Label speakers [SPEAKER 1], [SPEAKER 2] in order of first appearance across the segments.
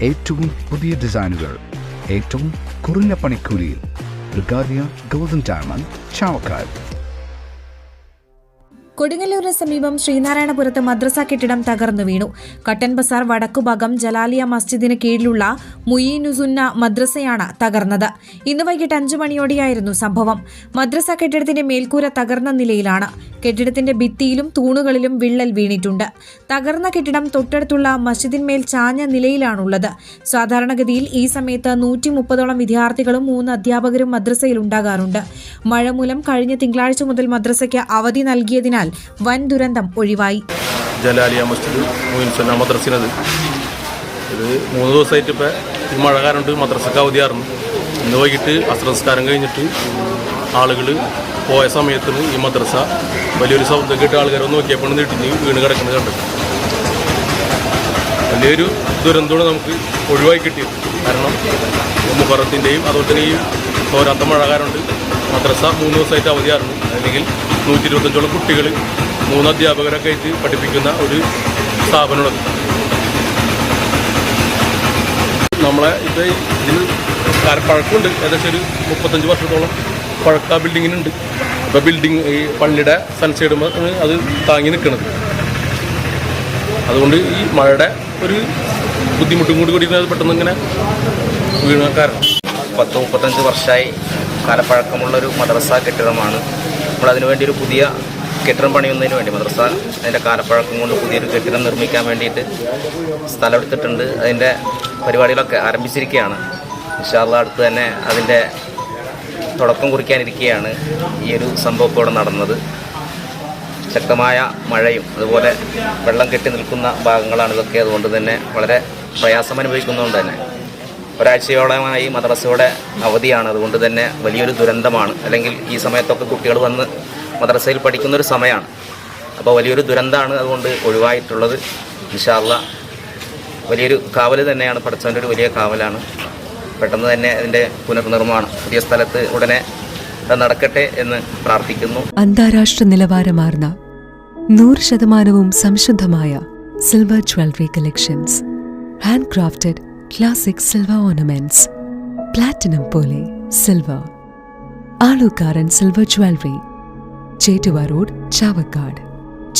[SPEAKER 1] ഏറ്റവും പുതിയ ഡിസൈനുകൾ ഏറ്റവും കുറഞ്ഞ പണിക്കൂലിയിൽ. ബ്രിഗാദിയ ഗോൾഡൻ ഡയമണ്ട്, ചാവക്കാട്.
[SPEAKER 2] കൊടുങ്ങല്ലൂരിന് സമീപം ശ്രീനാരായണപുരത്ത് മദ്രസ കെട്ടിടം തകർന്നു വീണു. കട്ടൻ ബസാർ വടക്കുഭാഗം ജലാലിയ മസ്ജിദിന് കീഴിലുള്ള മുയീനുസുന്ന മദ്രസയാണ് തകർന്നത്. ഇന്ന് വൈകിട്ട് 5 മണിയോടെയായിരുന്നു സംഭവം. മദ്രസ കെട്ടിടത്തിന്റെ മേൽക്കൂര തകർന്ന നിലയിലാണ്. കെട്ടിടത്തിന്റെ ഭിത്തിയിലും തൂണുകളിലും വിള്ളൽ വീണിട്ടുണ്ട്. തകർന്ന കെട്ടിടം തൊട്ടടുത്തുള്ള മസ്ജിദിന്മേൽ ചാഞ്ഞ നിലയിലാണുള്ളത്. സാധാരണഗതിയിൽ ഈ സമയത്ത് 130ഓളം വിദ്യാർത്ഥികളും 3 അധ്യാപകരും മദ്രസയിൽ ഉണ്ടാകാറുണ്ട്. മഴ മൂലം കഴിഞ്ഞ തിങ്കളാഴ്ച മുതൽ മദ്രസയ്ക്ക് അവധി നൽകിയതിനാൽ വൻ ദുരന്തം ഒഴിവായി.
[SPEAKER 3] ജലാലിയ മസ്ജിദ് മുയിൻസുന്ന മദ്രസിനത് ഇത് 3 ദിവസമായിട്ട് ഇപ്പോൾ ഈ മഴ കാരണം മദ്രസക്ക് അവധിയായിരുന്നു. ഇന്ന് വൈകിട്ട് അസ്രസ്കാരം കഴിഞ്ഞിട്ട് ആളുകൾ പോയ സമയത്തിന് ഈ മദ്രസ വലിയൊരു ശബ്ദം കേട്ട് ആൾക്കാരെ നോക്കിയപ്പോൾ നീട്ടിഞ്ഞ് വീണ് കിടക്കുന്നത് കണ്ടത്. വലിയൊരു ദുരന്തമാണ് നമുക്ക് ഒഴിവായി കിട്ടിയത്. കാരണം മുഹറത്തിൻ്റെയും അതുപോലെ തന്നെ ഈ തോരാത്ത മഴ കാരണം മദ്രസ 3 ദിവസമായിട്ട് അവധിയായിരുന്നു. അല്ലെങ്കിൽ 125ഓളം കുട്ടികൾ 3 അധ്യാപകരൊക്കെ ആയിട്ട് പഠിപ്പിക്കുന്ന ഒരു സ്ഥാപനമുള്ളത്. നമ്മളെ ഇത് ഇതിന് പഴക്കമുണ്ട്. ഏകദേശം ഒരു 35 വർഷത്തോളം പഴക്ക ബിൽഡിങ്ങിനുണ്ട്. ഇപ്പോൾ ബിൽഡിങ് ഈ പള്ളിയുടെ സൺസൈഡുമ്പോൾ അത് താങ്ങി നിൽക്കുന്നത്. അതുകൊണ്ട് ഈ മഴയുടെ ഒരു ബുദ്ധിമുട്ടും കൂടി പെട്ടെന്ന് ഇങ്ങനെ വീണ കാരണം
[SPEAKER 4] 30-35 വർഷമായി കാലപ്പഴക്കമുള്ളൊരു മദ്രസ കെട്ടിടമാണ്. നമ്മളതിനു വേണ്ടി ഒരു പുതിയ കെട്ടിടം പണിയുന്നതിന് വേണ്ടി മദ്രസ അതിൻ്റെ കാലപ്പഴക്കം കൊണ്ട് പുതിയൊരു കെട്ടിടം നിർമ്മിക്കാൻ വേണ്ടിയിട്ട് സ്ഥലം എടുത്തിട്ടുണ്ട്. അതിൻ്റെ പരിപാടികളൊക്കെ ആരംഭിച്ചിരിക്കുകയാണ്. ഇൻഷാ അല്ലാഹ് അടുത്ത് തന്നെ അതിൻ്റെ തുടക്കം കുറിക്കാനിരിക്കുകയാണ്. ഈ ഒരു സംഭവം ഇവിടെ നടന്നത്. ശക്തമായ മഴയും അതുപോലെ വെള്ളം കെട്ടി നിൽക്കുന്ന ഭാഗങ്ങളാണ് ഇതൊക്കെ. അതുകൊണ്ട് തന്നെ വളരെ പ്രയാസം അനുഭവിക്കുന്നതുകൊണ്ട് തന്നെ ഒരാഴ്ചയോളമായി മദ്രസയുടെ അവധിയാണ്. അതുകൊണ്ട് തന്നെ വലിയൊരു ദുരന്തമാണ്. അല്ലെങ്കിൽ ഈ സമയത്തൊക്കെ കുട്ടികൾ വന്ന് മദ്രസയിൽ പഠിക്കുന്നൊരു സമയമാണ്. അപ്പോൾ വലിയൊരു ദുരന്തമാണ് അതുകൊണ്ട് ഒഴിവായിട്ടുള്ളത്. ഇൻഷാ അല്ലാഹ് വലിയൊരു കാവൽ തന്നെയാണ്, പഠിച്ചവൻ്റെ ഒരു വലിയ കാവലാണ്. പെട്ടെന്ന് തന്നെ അതിൻ്റെ പുനർനിർമ്മാണം പുതിയ സ്ഥലത്ത് ഉടനെ നടക്കട്ടെ എന്ന് പ്രാർത്ഥിക്കുന്നു.
[SPEAKER 5] അന്താരാഷ്ട്ര നിലവാരമാർന്ന 100% സംശുദ്ധമായ silver jewellery collections, hand crafted classic silver ornaments, platinum പോലെ silver, Alukaran silver jewellery, Chettuva road, Chavakkad,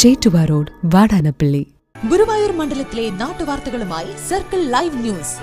[SPEAKER 5] Chettuva road, Vadanappally.
[SPEAKER 6] Guruvayur മണ്ഡലത്തിലെ നാട്ടുവാർത്തകളുമായി സർക്കിൾ ലൈവ് ന്യൂസ്.